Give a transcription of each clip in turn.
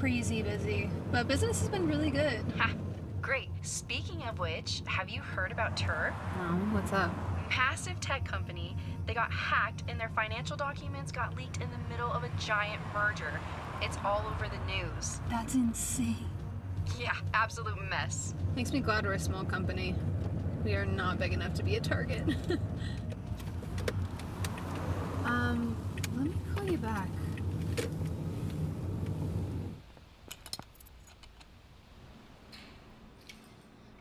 crazy busy, but business has been really good. Ha, great. Speaking of which, have you heard about Tur? No, what's up? Massive tech company. They got hacked and their financial documents got leaked in the middle of a giant merger. It's all over the news. That's insane. Yeah, absolute mess. Makes me glad we're a small company. We are not big enough to be a target. Let me call you back.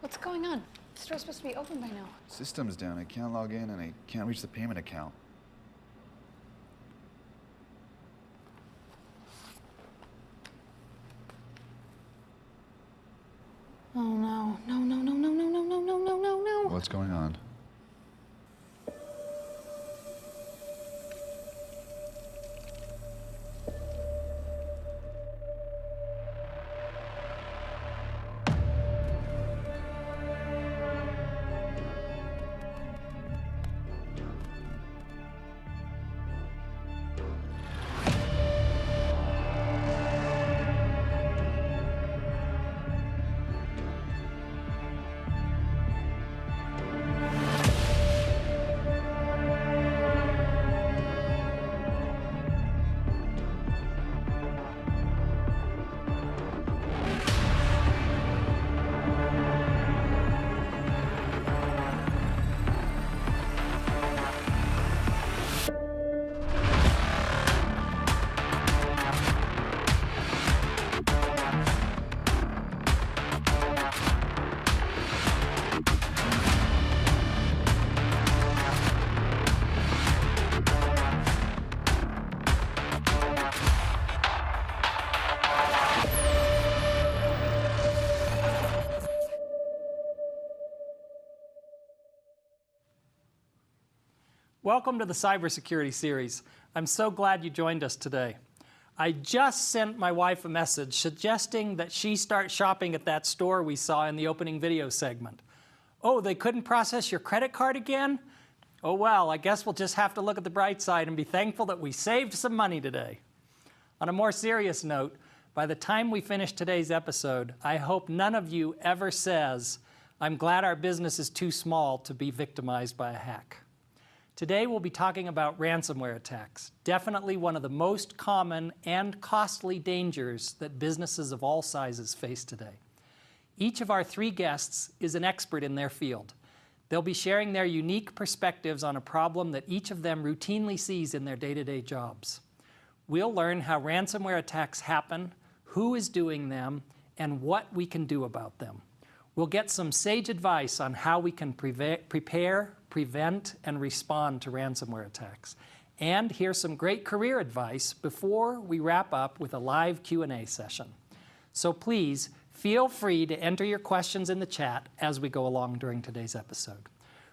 What's going on? The store's supposed to be open by now. System's down. I can't log in and I can't reach the payment account. Oh no. No. What's going on? Welcome to the Cybersecurity Series. I'm so glad you joined us today. I just sent my wife a message suggesting that she start shopping at that store we saw in the opening video segment. Oh, they couldn't process your credit card again? Oh well, I guess we'll just have to look at the bright side and be thankful that we saved some money today. On a more serious note, by the time we finish today's episode, I hope none of you ever says, I'm glad our business is too small to be victimized by a hack. Today we'll be talking about ransomware attacks, definitely one of the most common and costly dangers that businesses of all sizes face today. Each of our three guests is an expert in their field. They'll be sharing their unique perspectives on a problem that each of them routinely sees in their day-to-day jobs. We'll learn how ransomware attacks happen, who is doing them, and what we can do about them. We'll get some sage advice on how we can prepare, prevent, and respond to ransomware attacks. And hear some great career advice before we wrap up with a live Q&A session. So please, feel free to enter your questions in the chat as we go along during today's episode.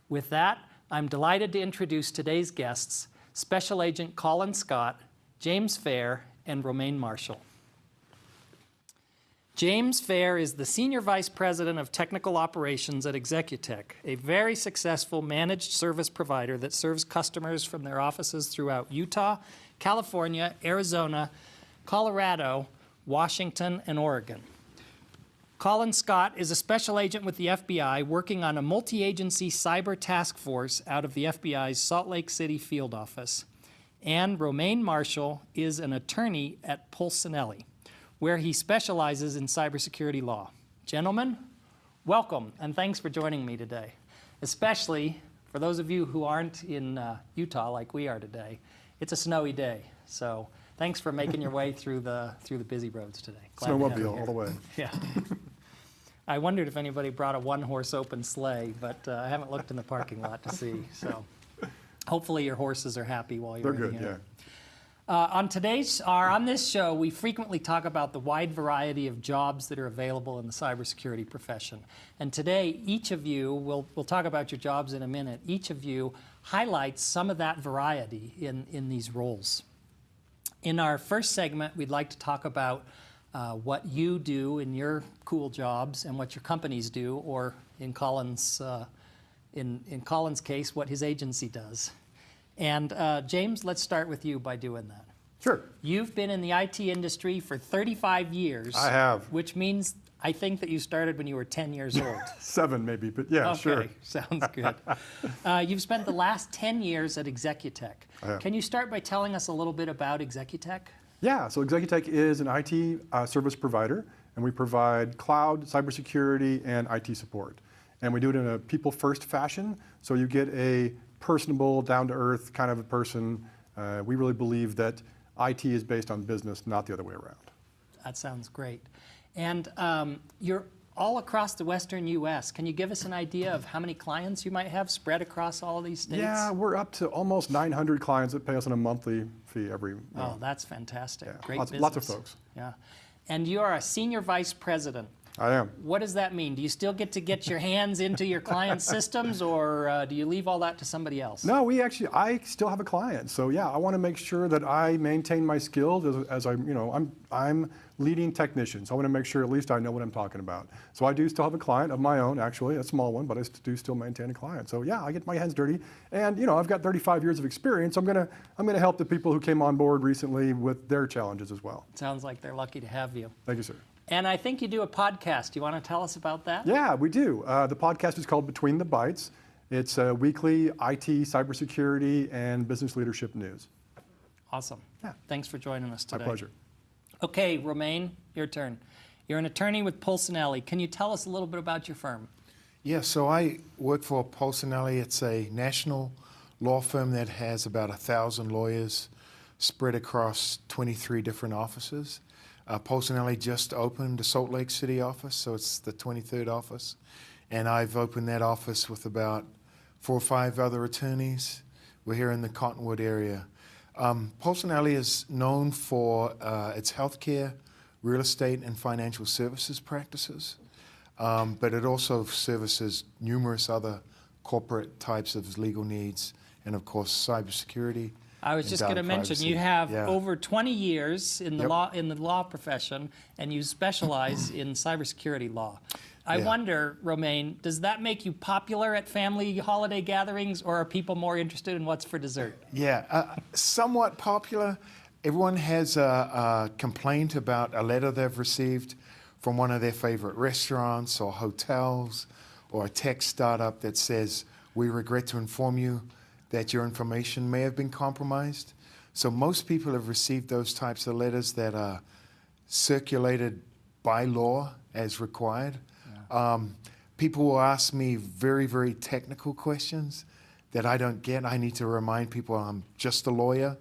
With that, I'm delighted to introduce today's guests, Special Agent Colin Scott, James Fair, and Romaine Marshall. James Fair is the Senior Vice President of Technical Operations at Executech, a very successful managed service provider that serves customers from their offices throughout Utah, California, Arizona, Colorado, Washington, and Oregon. Colin Scott is a special agent with the FBI working on a multi-agency cyber task force out of the FBI's Salt Lake City field office. And Romaine Marshall is an attorney at Polsinelli, where he specializes in cybersecurity law. Gentlemen, welcome, and thanks for joining me today. Especially for those of you who aren't in Utah like we are today. It's a snowy day, so thanks for making your way through the busy roads today. Glad to have you Snowmobile here. all the way. Yeah. I wondered if anybody brought a one-horse open sleigh, but I haven't looked in the parking lot to see. So hopefully your horses are happy while you're They're in good, here. yeah. On this show, we frequently talk about the wide variety of jobs that are available in the cybersecurity profession. And today, each of you, we'll talk about your jobs in a minute, each of you highlights some of that variety in these roles. In our first segment, we'd like to talk about what you do in your cool jobs and what your companies do, or in Colin's case, what his agency does. And James, let's start with you by doing that. Sure. You've been in the IT industry for 35 years. I have. Which means I think that you started when you were 10 years old. 7 maybe, but yeah, okay, sure. Sounds good. You've spent the last 10 years at Executech. Can you start by telling us a little bit about Executech? Yeah, so Executech is an IT service provider, and we provide cloud, cybersecurity, and IT support. And we do it in a people-first fashion, so you get a personable, down-to-earth kind of a person. We really believe that IT is based on business, not the other way around. That sounds great. And you're all across the western U.S. Can you give us an idea of how many clients you might have spread across all these states? Yeah, we're up to almost 900 clients that pay us on a monthly fee every year. Oh, that's fantastic. Yeah, Great business. lots of folks. Yeah. And you are a senior vice president. I am. What does that mean? Do you still get your hands into your client systems, or do you leave all that to somebody else? No, I still have a client. So yeah, I want to make sure that I maintain my skills as I'm leading technicians. I want to make sure at least I know what I'm talking about. So I do still have a client of my own, actually, a small one, but I do still maintain a client. So yeah, I get my hands dirty, and I've got 35 years of experience. I'm gonna help the people who came on board recently with their challenges as well. Sounds like they're lucky to have you. Thank you, sir. And I think you do a podcast. Do you want to tell us about that? Yeah, we do. The podcast is called Between the Bytes. It's weekly IT, cybersecurity, and business leadership news. Awesome. Yeah. Thanks for joining us today. My pleasure. Okay, Romain, your turn. You're an attorney with Polsinelli. Can you tell us a little bit about your firm? Yeah, so I work for Polsinelli. It's a national law firm that has about 1,000 lawyers spread across 23 different offices. Polsinelli just opened a Salt Lake City office, so it's the 23rd office. And I've opened that office with about 4 or 5 other attorneys. We're here in the Cottonwood area. Polsinelli is known for its healthcare, real estate, and financial services practices. But it also services numerous other corporate types of legal needs, and of course, cybersecurity. I was just going to mention, you have over 20 years in the Yep. law profession, and you specialize in cybersecurity law. I wonder, Romain, does that make you popular at family holiday gatherings, or are people more interested in what's for dessert? Yeah, somewhat popular. Everyone has a complaint about a letter they've received from one of their favorite restaurants or hotels, or a tech startup that says, "We regret to inform you that your information may have been compromised." So most people have received those types of letters that are circulated by law as required. People will ask me very, very technical questions that I don't get. I need to remind people I'm just a lawyer.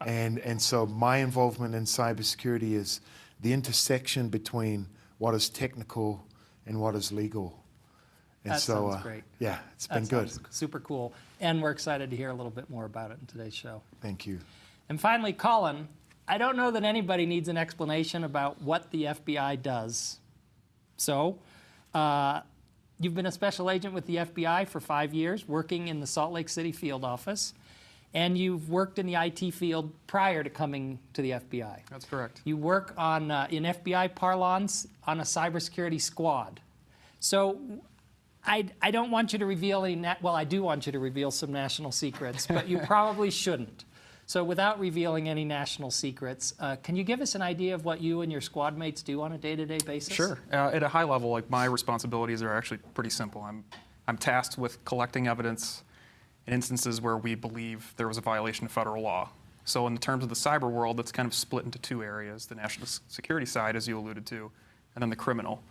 and so my involvement in cybersecurity is the intersection between what is technical and what is legal. And That so, sounds great. Yeah, it's been That good. sounds super cool. And we're excited to hear a little bit more about it in today's show. Thank you. And finally, Colin, I don't know that anybody needs an explanation about what the FBI does. So, you've been a special agent with the FBI for 5 years, working in the Salt Lake City field office, and you've worked in the IT field prior to coming to the FBI. That's correct. You work on, in FBI parlance, on a cybersecurity squad. So, I don't want you to reveal any, well, I do want you to reveal some national secrets, but you probably shouldn't. So without revealing any national secrets, can you give us an idea of what you and your squad mates do on a day-to-day basis? Sure. At a high level, like, my responsibilities are actually pretty simple. I'm tasked with collecting evidence in instances where we believe there was a violation of federal law. So in the terms of the cyber world, it's kind of split into 2 areas: the national security side, as you alluded to, and then the criminal.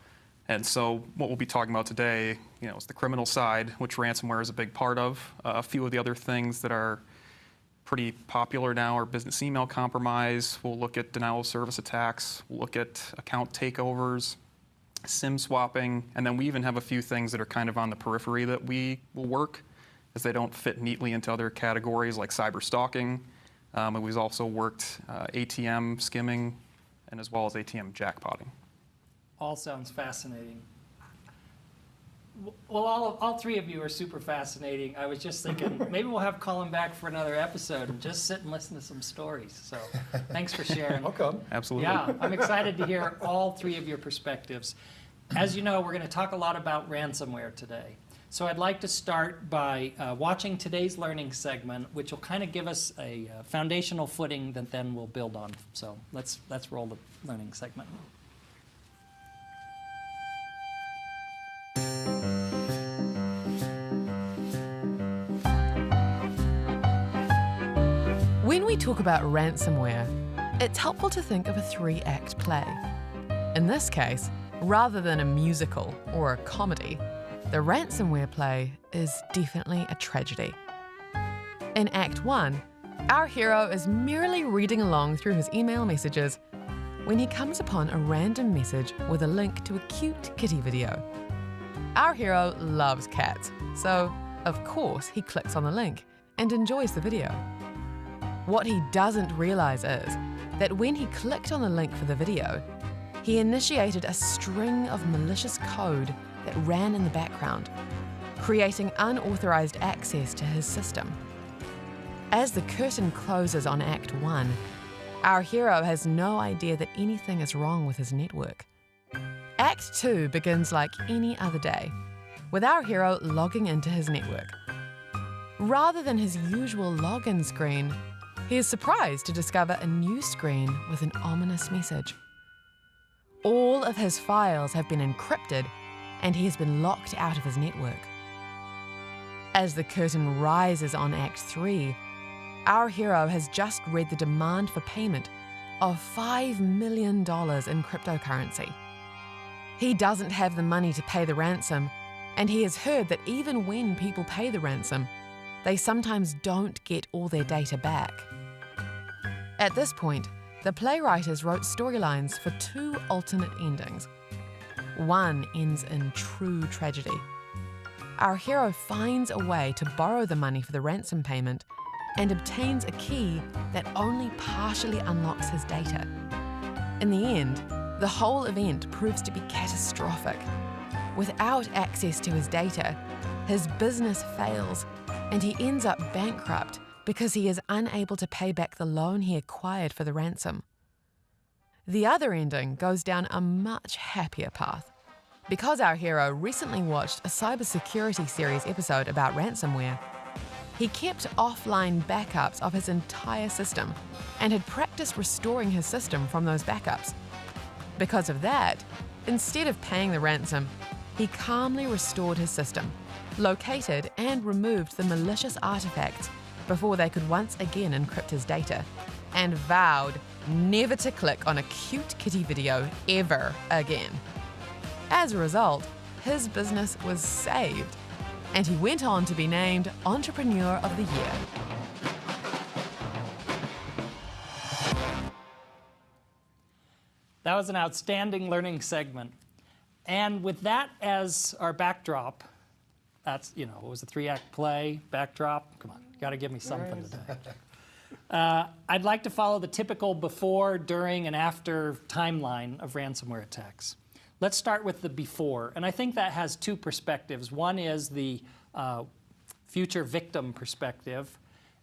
And so what we'll be talking about today, is the criminal side, which ransomware is a big part of. A few of the other things that are pretty popular now are business email compromise. We'll look at denial of service attacks. We'll look at account takeovers, SIM swapping, and then we even have a few things that are kind of on the periphery that we will work, as they don't fit neatly into other categories like cyber stalking. And we've also worked ATM skimming, and as well as ATM jackpotting. All sounds fascinating. Well, all 3 of you are super fascinating. I was just thinking, maybe we'll have Colin back for another episode and just sit and listen to some stories. So thanks for sharing. Welcome. Absolutely. Yeah, I'm excited to hear all 3 of your perspectives. As you know, we're going to talk a lot about ransomware today. So I'd like to start by watching today's learning segment, which will kind of give us a foundational footing that then we'll build on. So let's roll the learning segment. When we talk about ransomware, it's helpful to think of a 3-act play. In this case, rather than a musical or a comedy, the ransomware play is definitely a tragedy. In Act 1, our hero is merely reading along through his email messages when he comes upon a random message with a link to a cute kitty video. Our hero loves cats, so of course he clicks on the link and enjoys the video. What he doesn't realize is that when he clicked on the link for the video, he initiated a string of malicious code that ran in the background, creating unauthorized access to his system. As the curtain closes on Act 1, our hero has no idea that anything is wrong with his network. Act 2 begins like any other day, with our hero logging into his network. Rather than his usual login screen, he is surprised to discover a new screen with an ominous message. All of his files have been encrypted, and he has been locked out of his network. As the curtain rises on Act 3, our hero has just read the demand for payment of $5 million in cryptocurrency. He doesn't have the money to pay the ransom, and he has heard that even when people pay the ransom, they sometimes don't get all their data back. At this point, the playwriters wrote storylines for 2 alternate endings. One ends in true tragedy. Our hero finds a way to borrow the money for the ransom payment and obtains a key that only partially unlocks his data. In the end, the whole event proves to be catastrophic. Without access to his data, his business fails and he ends up bankrupt because he is unable to pay back the loan he acquired for the ransom. The other ending goes down a much happier path. Because our hero recently watched a cybersecurity series episode about ransomware, he kept offline backups of his entire system and had practiced restoring his system from those backups. Because of that, instead of paying the ransom, he calmly restored his system, located and removed the malicious artifacts before they could once again encrypt his data, and vowed never to click on a cute kitty video ever again. As a result, his business was saved, and he went on to be named Entrepreneur of the Year. That was an outstanding learning segment. And with that as our backdrop, that's, it was a 3-act play, backdrop. Come on, you got to give me something today. I'd like to follow the typical before, during, and after timeline of ransomware attacks. Let's start with the before, and I think that has 2 perspectives. One is the future victim perspective,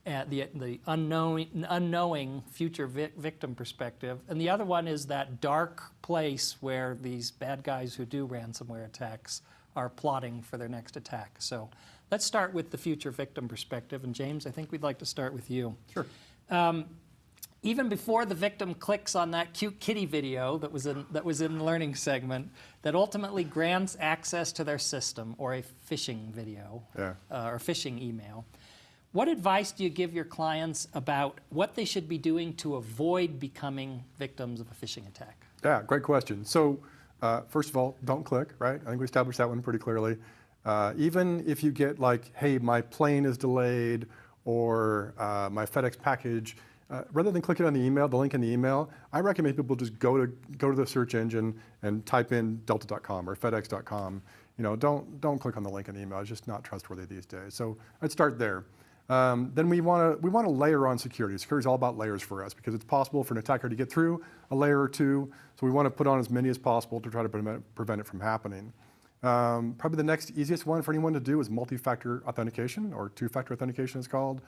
the unknowing future victim perspective, and the other one is that dark place where these bad guys who do ransomware attacks are plotting for their next attack. So let's start with the future victim perspective, and James, I think we'd like to start with you. Sure. Even before the victim clicks on that cute kitty video that was in the learning segment, that ultimately grants access to their system, or a phishing video, or phishing email, what advice do you give your clients about what they should be doing to avoid becoming victims of a phishing attack? Yeah, great question. So first of all, don't click, right? I think we established that one pretty clearly. Even if you get like, hey, my plane is delayed, or my FedEx package, rather than clicking on the email, the link in the email, I recommend people just go to the search engine and type in delta.com or fedex.com. Don't click on the link in the email. It's just not trustworthy these days. So I'd start there. Then we want to layer on security. Security is all about layers for us because it's possible for an attacker to get through a layer or 2. So we want to put on as many as possible to try to prevent it from happening. Probably the next easiest one for anyone to do is multi-factor authentication, or 2-factor authentication is called.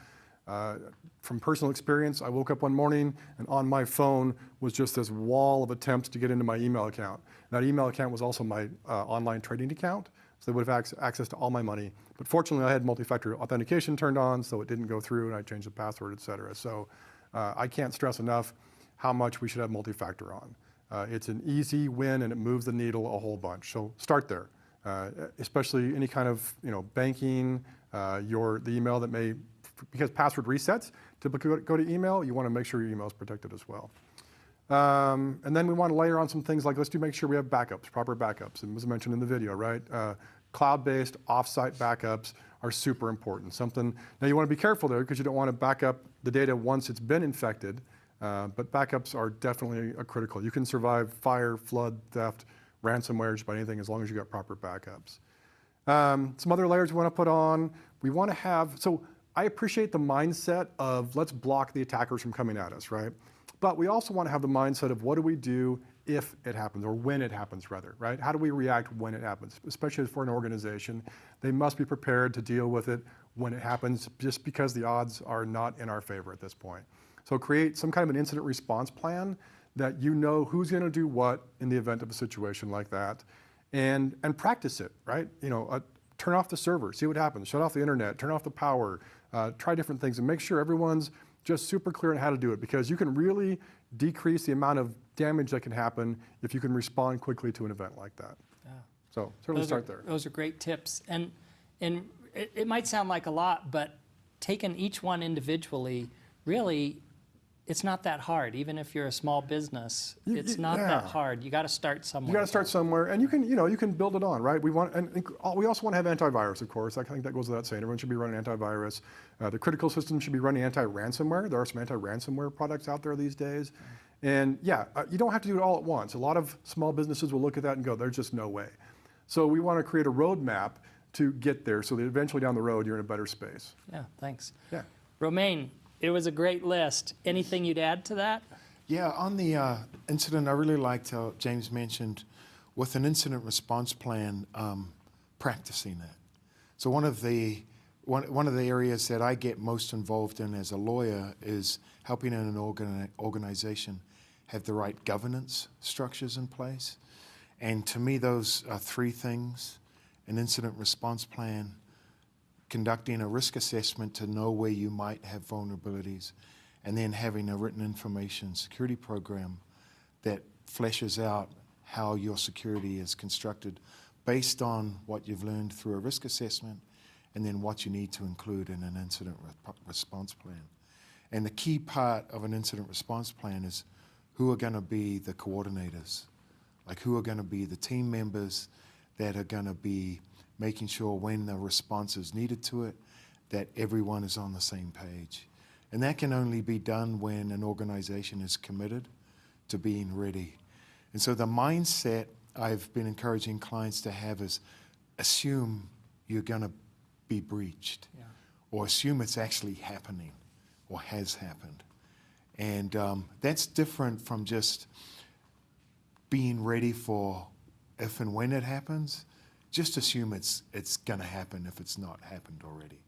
From personal experience, I woke up one morning and on my phone was just this wall of attempts to get into my email account. That email account was also my online trading account. So they would have access to all my money. But fortunately, I had multi-factor authentication turned on, so it didn't go through, and I changed the password, et cetera. So I can't stress enough how much we should have multi-factor on. It's an easy win, and it moves the needle a whole bunch. So start there, especially any kind of banking, the email that may, because password resets typically go to email, you want to make sure your email is protected as well. And then we want to layer on some things like, let's make sure we have backups, proper backups. And it was mentioned in the video, right? Cloud-based offsite backups are super important. Now you want to be careful there because you don't want to back up the data once it's been infected, but backups are definitely critical. You can survive fire, flood, theft, ransomware, just about anything as long as you got proper backups. Some other layers we want to put on, we want to have, so I appreciate the mindset of let's block the attackers from coming at us, right? But we also want to have the mindset of what do we do if it happens, or when it happens rather, right? How do we react when it happens? Especially for an organization, they must be prepared to deal with it when it happens just because the odds are not in our favor at this point. So create some kind of an incident response plan that you know who's going to do what in the event of a situation like that, and practice it, right? Turn off the server, see what happens, shut off the internet, turn off the power, try different things, and make sure everyone's just super clear on how to do it, because you can really decrease the amount of damage that can happen if you can respond quickly to an event like that. Yeah. So certainly start there. Those are great tips. And it might sound like a lot, but taking each one individually, really, it's not that hard. Even if you're a small business, it's not that hard. You got to start somewhere. You got to start somewhere, and you can build it on, right? We also want to have antivirus, of course. I think that goes without saying. Everyone should be running antivirus. The critical system should be running anti-ransomware. There are some anti-ransomware products out there these days. And you don't have to do it all at once. A lot of small businesses will look at that and go, there's just no way. So we want to create a roadmap to get there so that eventually down the road you're in a better space. Yeah, thanks. Yeah. Romain, it was a great list. Anything you'd add to that? Yeah, on the incident, I really liked how James mentioned with an incident response plan, practicing that. So one of the areas that I get most involved in as a lawyer is helping an organization have the right governance structures in place. And to me, those are three things: an incident response plan, conducting a risk assessment to know where you might have vulnerabilities, and then having a written information security program that fleshes out how your security is constructed based on what you've learned through a risk assessment, and then what you need to include in an incident response plan. And the key part of an incident response plan is who are going to be the coordinators, like who are going to be the team members that are going to be making sure when the response is needed to it, that everyone is on the same page. And that can only be done when an organization is committed to being ready. And so the mindset I've been encouraging clients to have is assume you're going to be breached, or assume it's actually happening or has happened. And that's different from just being ready for if and when it happens. Just assume it's going to happen if it's not happened already.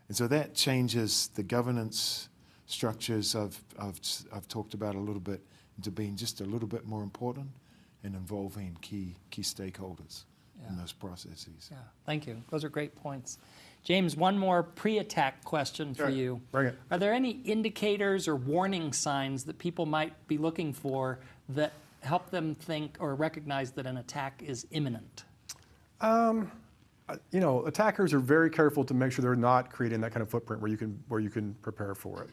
And so that changes the governance structures I've talked about a little bit into being just a little bit more important and involving key stakeholders in those processes. Yeah, thank you. Those are great points. James, one more pre-attack question for you. Bring it. Are there any indicators or warning signs that people might be looking for that help them think or recognize that an attack is imminent? Attackers are very careful to make sure they're not creating that kind of footprint where you can prepare for it.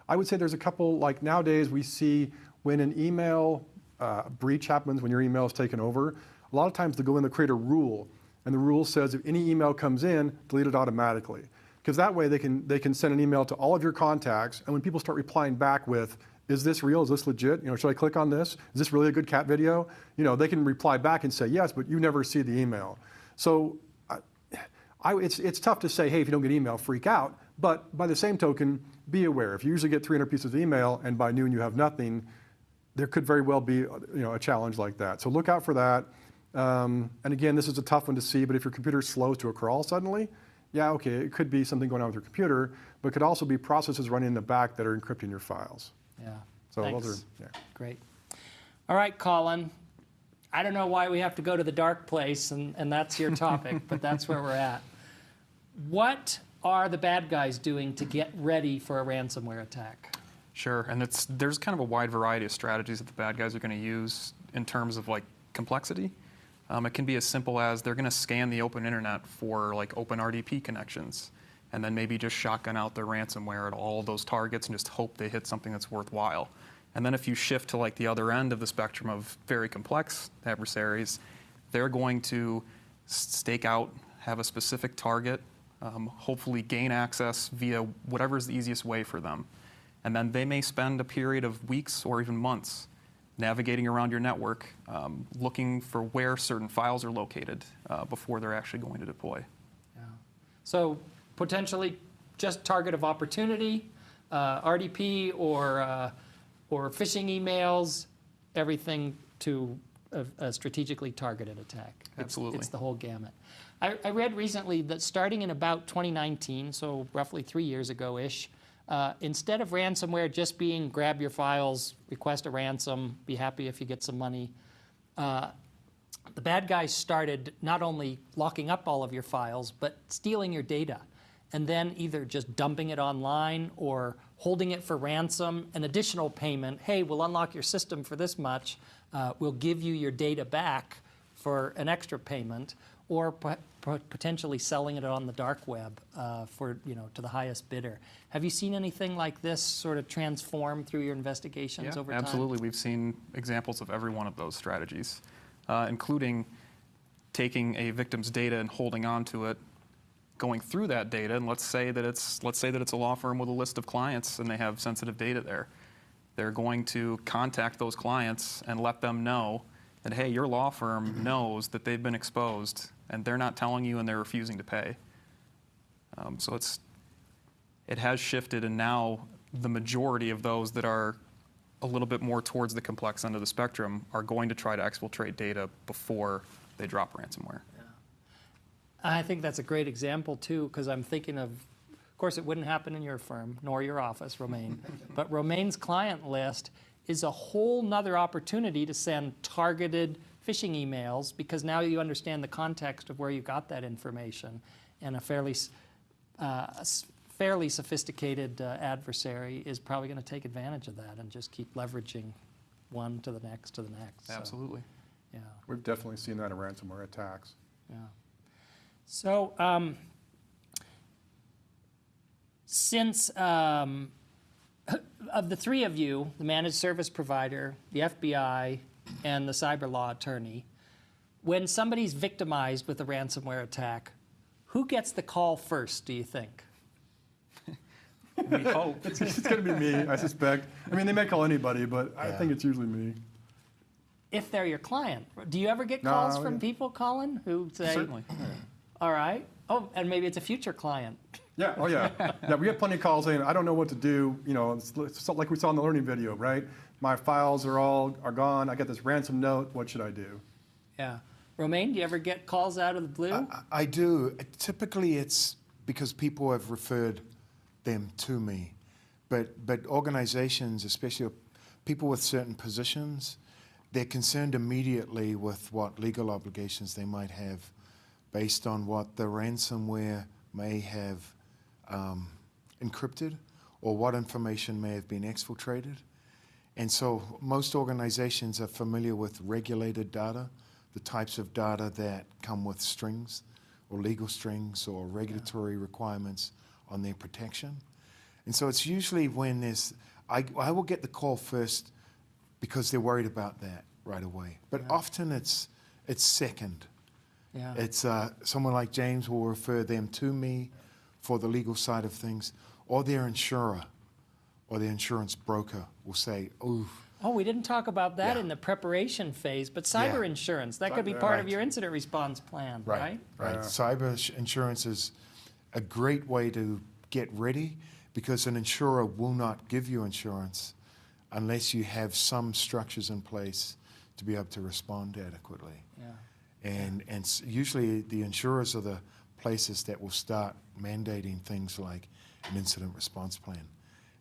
I would say there's a couple, like nowadays we see when an email breach happens, when your email is taken over, a lot of times they go in and create a rule, and the rule says if any email comes in, delete it automatically. Because that way they can send an email to all of your contacts, and when people start replying back with, is this real? Is this legit? Should I click on this? Is this really a good cat video? They can reply back and say yes, but you never see the email. So it's tough to say, hey, if you don't get email, freak out. But by the same token, be aware. If you usually get 300 pieces of email and by noon you have nothing, there could very well be a challenge like that. So look out for that. And again, this is a tough one to see, but if your computer slows to a crawl suddenly, okay, it could be something going on with your computer, but it could also be processes running in the back that are encrypting your files. Yeah. So Thanks. those are, Great. All right, Colin. I don't know why we have to go to the dark place, and that's your topic, but that's where we're at. What are the bad guys doing to get ready for a ransomware attack? Sure, and there's kind of a wide variety of strategies that the bad guys are going to use in terms of like complexity. It can be as simple as they're going to scan the open internet for like open RDP connections, and then maybe just shotgun out their ransomware at all those targets and just hope they hit something that's worthwhile. And then if you shift to like the other end of the spectrum of very complex adversaries, they're going to stake out, have a specific target, hopefully gain access via whatever is the easiest way for them. And then they may spend a period of weeks or even months navigating around your network, looking for where certain files are located before they're actually going to deploy. Yeah. So potentially just target of opportunity, RDP or phishing emails, everything to a strategically targeted attack. Absolutely. It's the whole gamut. I read recently that starting in about 2019, so roughly 3 years ago-ish, instead of ransomware just being grab your files, request a ransom, be happy if you get some money, the bad guys started not only locking up all of your files, but stealing your data, and then either just dumping it online or holding it for ransom, an additional payment. Hey, we'll unlock your system for this much. We'll give you your data back for an extra payment, or potentially selling it on the dark web for, to the highest bidder. Have you seen anything like this sort of transform through your investigations over time? Absolutely. We've seen examples of every one of those strategies, including taking a victim's data and holding on to it, going through that data, and let's say that it's a law firm with a list of clients and they have sensitive data there. They're going to contact those clients and let them know that, hey, your law firm knows that they've been exposed and they're not telling you and they're refusing to pay. So it has shifted, and now the majority of those that are a little bit more towards the complex end of the spectrum are going to try to exfiltrate data before they drop ransomware. I think that's a great example, too, because I'm thinking of course, it wouldn't happen in your firm, nor your office, Romaine, but Romaine's client list is a whole nother opportunity to send targeted phishing emails, because now you understand the context of where you got that information, and a fairly sophisticated adversary is probably going to take advantage of that and just keep leveraging one to the next to the next. Absolutely. So, yeah. We've definitely seen that in ransomware attacks. Yeah. So since of the three of you, the managed service provider, the FBI, and the cyber law attorney, when somebody's victimized with a ransomware attack, who gets the call first, do you think? We hope. It's going to be me, I suspect. I mean, they may call anybody, but I think it's usually me. If they're your client. Do you ever get calls from people, Colin, who say, Certainly. all right, oh, and maybe it's a future client. Yeah, oh yeah. Yeah, we get plenty of calls saying, I don't know what to do. You know, it's like we saw in the learning video, right? My files are gone. I got this ransom note. What should I do? Yeah. Romaine, do you ever get calls out of the blue? I do. Typically, it's because people have referred them to me. But organizations, especially people with certain positions, they're concerned immediately with what legal obligations they might have based on what the ransomware may have encrypted or what information may have been exfiltrated. And so most organizations are familiar with regulated data, the types of data that come with strings or legal strings or regulatory requirements on their protection. And so it's usually when there's, I will get the call first because they're worried about that right away. But often it's second. Yeah. It's someone like James will refer them to me for the legal side of things, or their insurer or their insurance broker will say, ooh. Oh, we didn't talk about that in the preparation phase, but cyber insurance, that could be part of your incident response plan, right? Right. Cyber insurance is a great way to get ready, because an insurer will not give you insurance unless you have some structures in place to be able to respond adequately. Yeah. And usually the insurers are the places that will start mandating things like an incident response plan.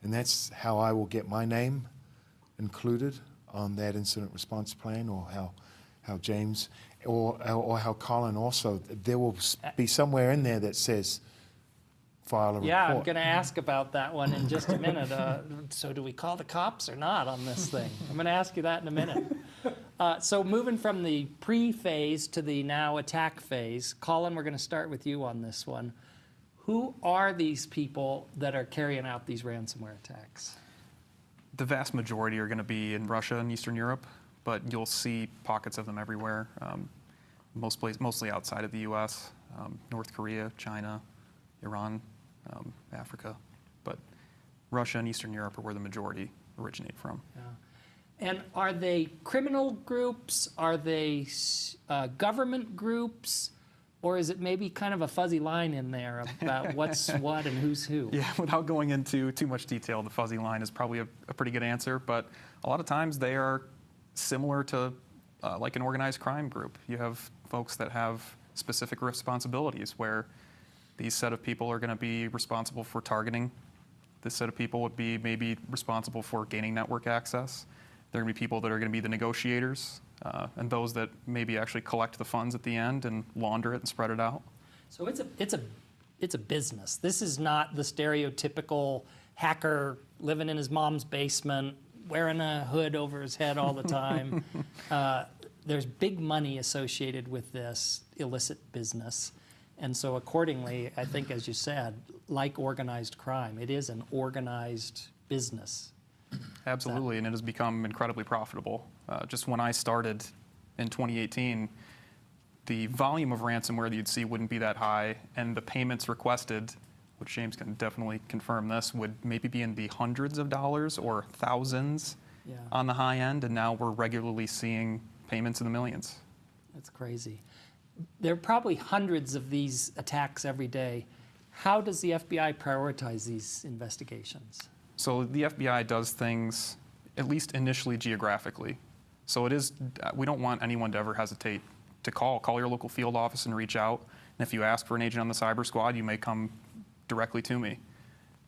And that's how I will get my name included on that incident response plan, or how how James or how Colin also, there will be somewhere in there that says file a report. Yeah, I'm going to ask about that one in just a minute. So do we call the cops or not on this thing? I'm going to ask you that in a minute. So moving from the pre-phase to the now attack phase, Colin, we're going to start with you on this one. Who are these people that are carrying out these ransomware attacks? The vast majority are going to be in Russia and Eastern Europe, but you'll see pockets of them everywhere, mostly outside of the U.S., North Korea, China, Iran, Africa. But Russia and Eastern Europe are where the majority originate from. Yeah. And are they criminal groups? Are they government groups? Or is it maybe kind of a fuzzy line in there about what's what and who's who? Yeah, without going into too much detail, the fuzzy line is probably a pretty good answer, but a lot of times they are similar to like an organized crime group. You have folks that have specific responsibilities where these set of people are going to be responsible for targeting. This set of people would be maybe responsible for gaining network access. There are going to be people that are going to be the negotiators, and those that maybe actually collect the funds at the end and launder it and spread it out. So it's a business. This is not the stereotypical hacker living in his mom's basement, wearing a hood over his head all the time. There's big money associated with this illicit business. And so accordingly, I think, as you said, like organized crime, it is an organized business. Absolutely, and it has become incredibly profitable. Just when I started in 2018, the volume of ransomware that you'd see wouldn't be that high, and the payments requested, which James can definitely confirm this, would maybe be in the hundreds of dollars or thousands on the high end, and now we're regularly seeing payments in the millions. That's crazy. There are probably hundreds of these attacks every day. How does the FBI prioritize these investigations? So the FBI does things, at least initially, geographically. So it is, we don't want anyone to ever hesitate to call your local field office and reach out. And if you ask for an agent on the cyber squad, you may come directly to me.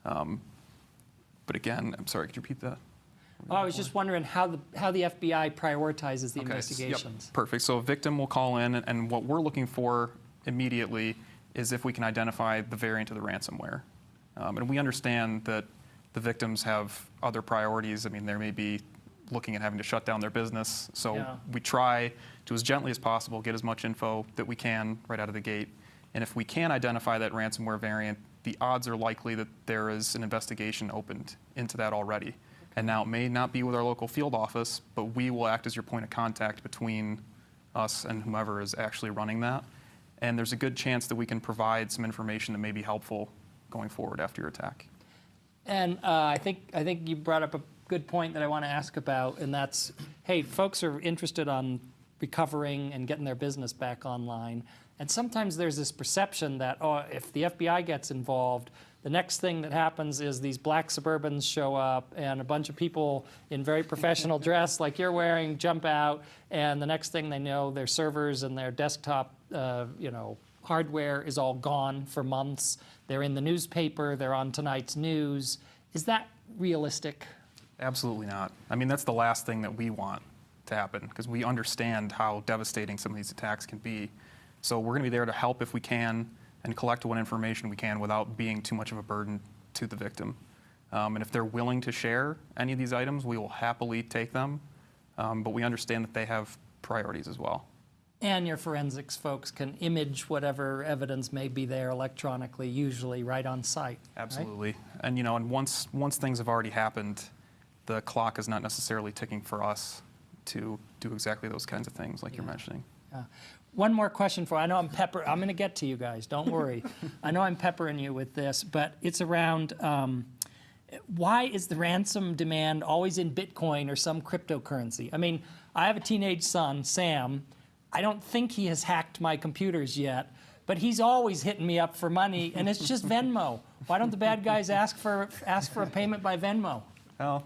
But again, I'm sorry, could you repeat that? Oh, I was just wondering how the FBI prioritizes the investigations. Yep, perfect. So a victim will call in, and what we're looking for immediately is if we can identify the variant of the ransomware. And we understand that the victims have other priorities. I mean, they may be looking at having to shut down their business. So we try to, as gently as possible, get as much info that we can right out of the gate. And if we can identify that ransomware variant, the odds are likely that there is an investigation opened into that already. And now it may not be with our local field office, but we will act as your point of contact between us and whomever is actually running that. And there's a good chance that we can provide some information that may be helpful going forward after your attack. And I think you brought up a good point that I want to ask about, and that's, hey, folks are interested on recovering and getting their business back online. And sometimes there's this perception that, oh, if the FBI gets involved, the next thing that happens is these black Suburbans show up and a bunch of people in very professional dress like you're wearing jump out, and the next thing they know, their servers and their desktop hardware is all gone for months. They're in the newspaper, they're on tonight's news. Is that realistic? Absolutely not. I mean, that's the last thing that we want to happen, because we understand how devastating some of these attacks can be. So we're going to be there to help if we can and collect what information we can without being too much of a burden to the victim. And if they're willing to share any of these items, we will happily take them. But we understand that they have priorities as well. And your forensics folks can image whatever evidence may be there electronically, usually right on site. Absolutely. Right? And and once things have already happened, the clock is not necessarily ticking for us to do exactly those kinds of things like you're mentioning. One more question for you. I know I'm going to get to you guys, don't worry. I know I'm peppering you with this, but it's around why is the ransom demand always in Bitcoin or some cryptocurrency? I mean, I have a teenage son, Sam. I don't think he has hacked my computers yet, but he's always hitting me up for money, and it's just Venmo. Why don't the bad guys ask for a payment by Venmo? Well,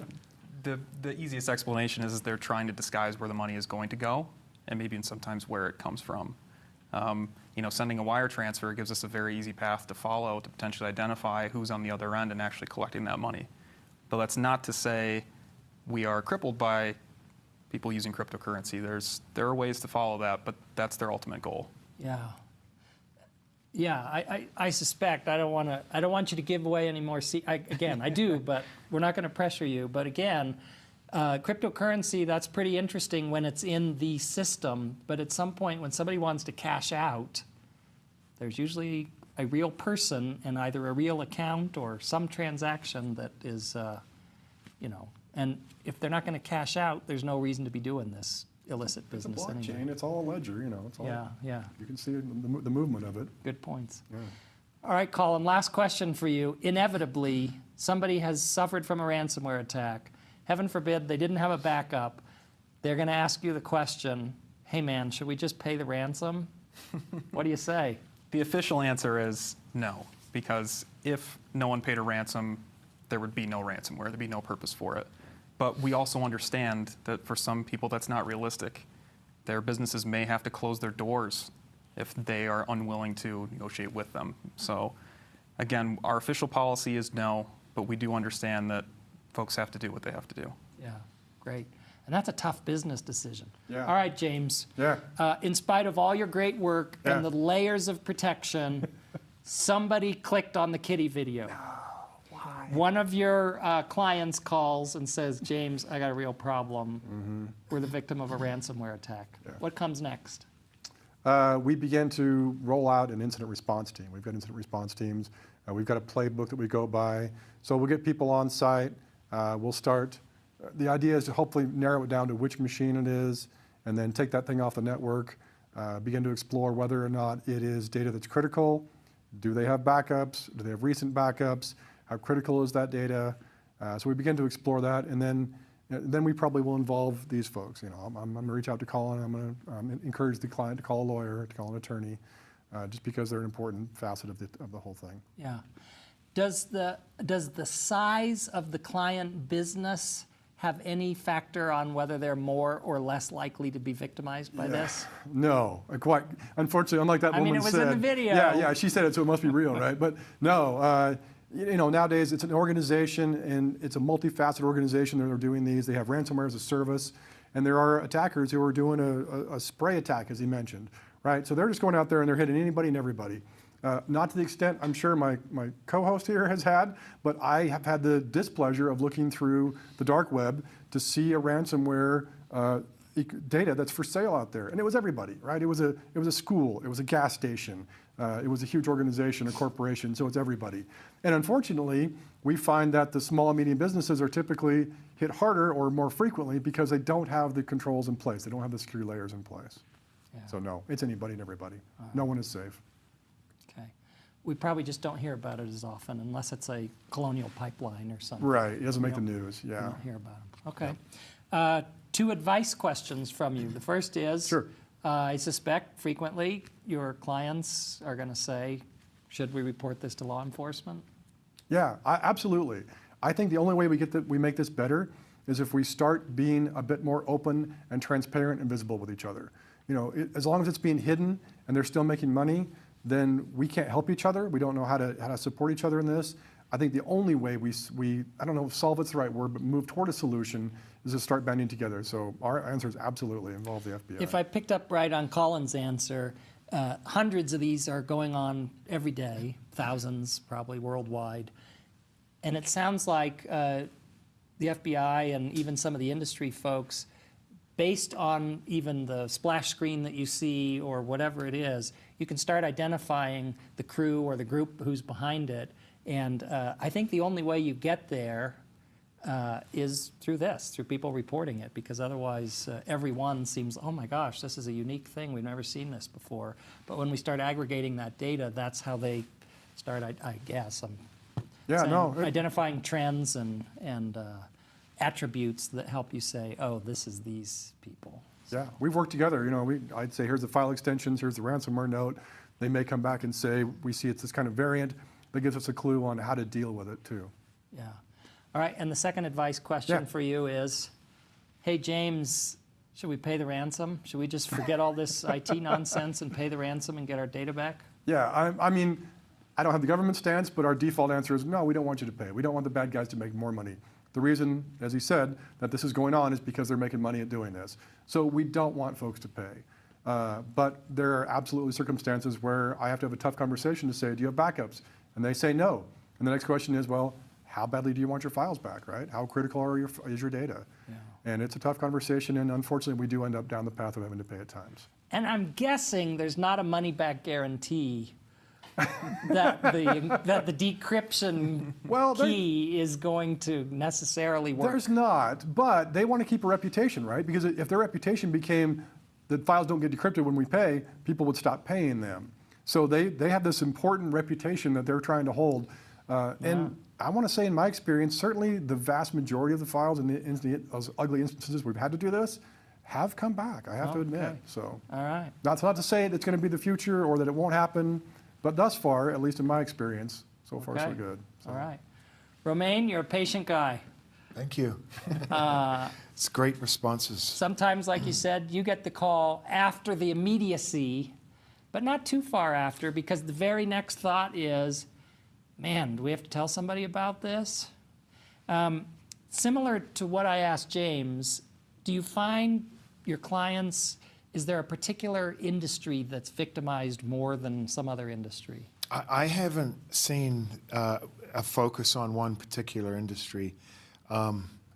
the easiest explanation is they're trying to disguise where the money is going to go, and maybe sometimes where it comes from. Sending a wire transfer gives us a very easy path to follow to potentially identify who's on the other end and actually collecting that money. But that's not to say we are crippled by people using cryptocurrency. There are ways to follow that, but that's their ultimate goal. Yeah. Yeah, I suspect, I don't want you to give away any more, again, I do, but we're not going to pressure you. But again, cryptocurrency, that's pretty interesting when it's in the system, but at some point when somebody wants to cash out, there's usually a real person and either a real account or some transaction that is, and if they're not going to cash out, there's no reason to be doing this illicit business It's a blockchain. anyway. It's all a ledger. It's all. Yeah. You can see the movement of it. Good points. Yeah. All right, Colin, last question for you. Inevitably, somebody has suffered from a ransomware attack. Heaven forbid they didn't have a backup. They're going to ask you the question, hey man, should we just pay the ransom? What do you say? The official answer is no, because if no one paid a ransom, there would be no ransomware. There'd be no purpose for it. But we also understand that for some people that's not realistic. Their businesses may have to close their doors if they are unwilling to negotiate with them. So again, our official policy is no, but we do understand that folks have to do what they have to do. Yeah, great. And that's a tough business decision. Yeah. All right, James. Yeah. In spite of all your great work and the layers of protection, somebody clicked on the kitty video. One of your clients calls and says, James, I got a real problem. We're the victim of a ransomware attack. Yeah. What comes next? We began to roll out an incident response team. We've got incident response teams. We've got a playbook that we go by. So we'll get people on site. We'll start. The idea is to hopefully narrow it down to which machine it is, and then take that thing off the network, begin to explore whether or not it is data that's critical. Do they have backups? Do they have recent backups? How critical is that data? So we begin to explore that, and then we probably will involve these folks. I'm going to reach out to Colin. I'm going to encourage the client to call a lawyer, to call an attorney, just because they're an important facet of the whole thing. Yeah. Does the size of the client business have any factor on whether they're more or less likely to be victimized by this? No, quite. Unfortunately, unlike that woman said. I mean, it was in the video. Yeah, she said it, so it must be real, right? But no. Nowadays it's an organization, and it's a multifaceted organization that are doing these. They have ransomware as a service, and there are attackers who are doing a spray attack, as he mentioned, right? So they're just going out there and they're hitting anybody and everybody. Not to the extent I'm sure my co-host here has had, but I have had the displeasure of looking through the dark web to see a ransomware data that's for sale out there, and it was everybody, right? It was a school, it was a gas station, it was a huge organization, a corporation, so it's everybody. And unfortunately, we find that the small and medium businesses are typically hit harder or more frequently because they don't have the controls in place. They don't have the security layers in place. Yeah. So no, it's anybody and everybody. No one is safe. Okay. We probably just don't hear about it as often unless it's a Colonial Pipeline or something. Right, it doesn't make the news, We yeah. don't hear about them. Okay. 2 advice questions from you. The first is, Sure. I suspect frequently your clients are going to say, should we report this to law enforcement? Yeah, absolutely. I think the only way we make this better is if we start being a bit more open and transparent and visible with each other. As long as it's being hidden and they're still making money, then we can't help each other. We don't know how to support each other in this. I think the only way we I don't know if solve it's the right word, but move toward a solution is to start banding together. So our answer is absolutely involve the FBI. If I picked up right on Colin's answer, hundreds of these are going on every day, thousands probably worldwide. And it sounds like the FBI and even some of the industry folks, based on even the splash screen that you see or whatever it is, you can start identifying the crew or the group who's behind it. And I think the only way you get there is through people reporting it, because otherwise everyone seems, oh my gosh, this is a unique thing, we've never seen this before. But when we start aggregating that data, that's how they start, I guess, identifying trends and attributes that help you say, oh, this is these people. Yeah, we've worked together. I'd say here's the file extensions, here's the ransomware note. They may come back and say, we see it's this kind of variant. That gives us a clue on how to deal with it too. Yeah. All right, and the second advice question for you is, hey James, should we pay the ransom? Should we just forget all this IT nonsense and pay the ransom and get our data back? Yeah, I mean, I don't have the government stance, but our default answer is no, we don't want you to pay. We don't want the bad guys to make more money. The reason, as he said, that this is going on is because they're making money at doing this. So we don't want folks to pay. But there are absolutely circumstances where I have to have a tough conversation to say, do you have backups? And they say no. And the next question is, well, how badly do you want your files back, right? How critical is your data? Yeah. And it's a tough conversation, and unfortunately, we do end up down the path of having to pay at times. And I'm guessing there's not a money-back guarantee that the decryption key is going to necessarily work. There's not, but they want to keep a reputation, right? Because if their reputation became that files don't get decrypted when we pay, people would stop paying them. So they have this important reputation that they're trying to hold. And I want to say, in my experience, certainly the vast majority of the files in those ugly instances we've had to do this have come back, I have to admit. So, all right. That's not to say it's going to be the future or that it won't happen, but thus far, at least in my experience, so far so good. So. All right. Romain, you're a patient guy. Thank you. It's great responses. Sometimes, like you said, you get the call after the immediacy, but not too far after, because the very next thought is, man, do we have to tell somebody about this? Similar to what I asked James, do you find your clients, is there a particular industry that's victimized more than some other industry? I haven't seen a focus on one particular industry.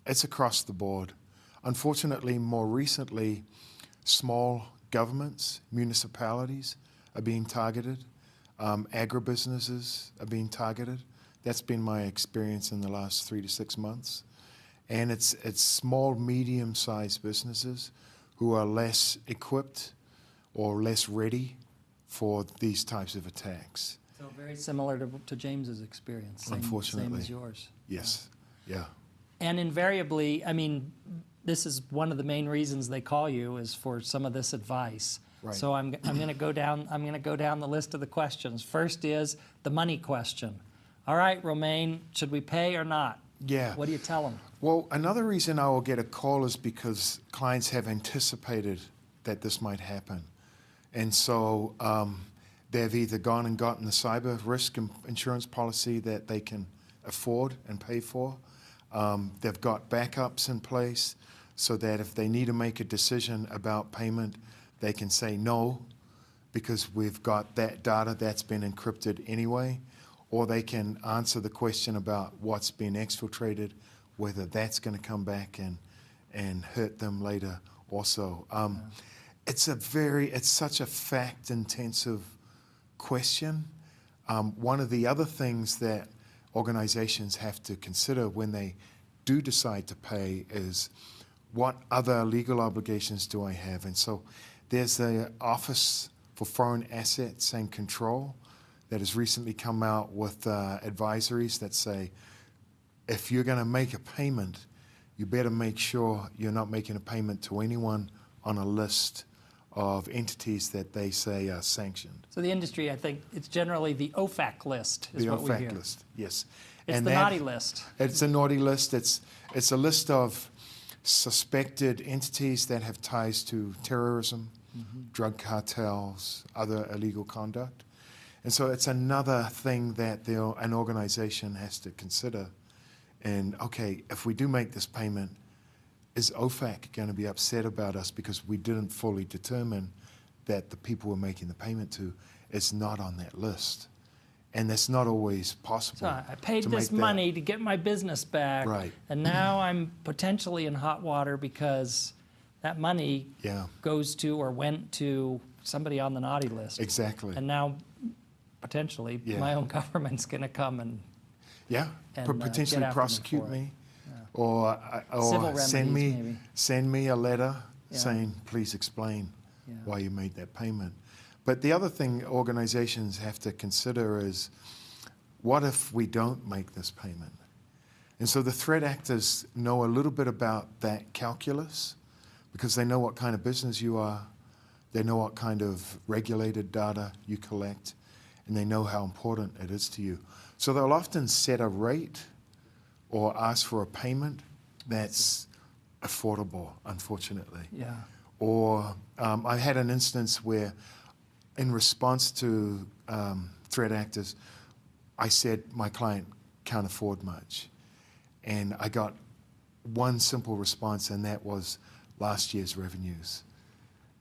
It's across the board. Unfortunately, more recently, small governments, municipalities are being targeted. Agribusinesses are being targeted. That's been my experience in the last 3 to 6 months. And it's small, medium-sized businesses who are less equipped or less ready for these types of attacks. So very similar to James's experience. Unfortunately. Same as yours. Yes, yeah. And invariably, I mean, this is one of the main reasons they call you is for some of this advice. Right. So I'm going to go down the list of the questions. First is the money question. All right, Romain, should we pay or not? Yeah. What do you tell them? Well, another reason I will get a call is because clients have anticipated that this might happen. And so they've either gone and gotten the cyber risk insurance policy that they can afford and pay for. They've got backups in place so that if they need to make a decision about payment, they can say no because we've got that data that's been encrypted anyway. Or they can answer the question about what's been exfiltrated, whether that's going to come back and hurt them later also. It's such a fact-intensive question. One of the other things that organizations have to consider when they do decide to pay is what other legal obligations do I have? And so there's the Office for Foreign Assets and Control that has recently come out with advisories that say, if you're going to make a payment, you better make sure you're not making a payment to anyone on a list of entities that they say are sanctioned. So the industry, I think, it's generally the OFAC list is what we hear. The OFAC list, yes. It's the naughty list. It's a naughty list. It's a list of suspected entities that have ties to terrorism, drug cartels, other illegal conduct. And so it's another thing that an organization has to consider. And okay, if we do make this payment, is OFAC going to be upset about us because we didn't fully determine that the people we're making the payment to is not on that list? And that's not always possible. So I paid this money to get my business back, right. And now I'm potentially in hot water because that money goes to or went to somebody on the naughty list. Exactly. And now potentially my own government's going to come and potentially prosecute me, or send me a letter saying, please explain why you made that payment. But the other thing organizations have to consider is, what if we don't make this payment? And so the threat actors know a little bit about that calculus because they know what kind of business you are, they know what kind of regulated data you collect, and they know how important it is to you. So they'll often set a rate or ask for a payment that's affordable, unfortunately. Yeah. Or I had an instance where, in response to threat actors, I said my client can't afford much. And I got one simple response, and that was last year's revenues.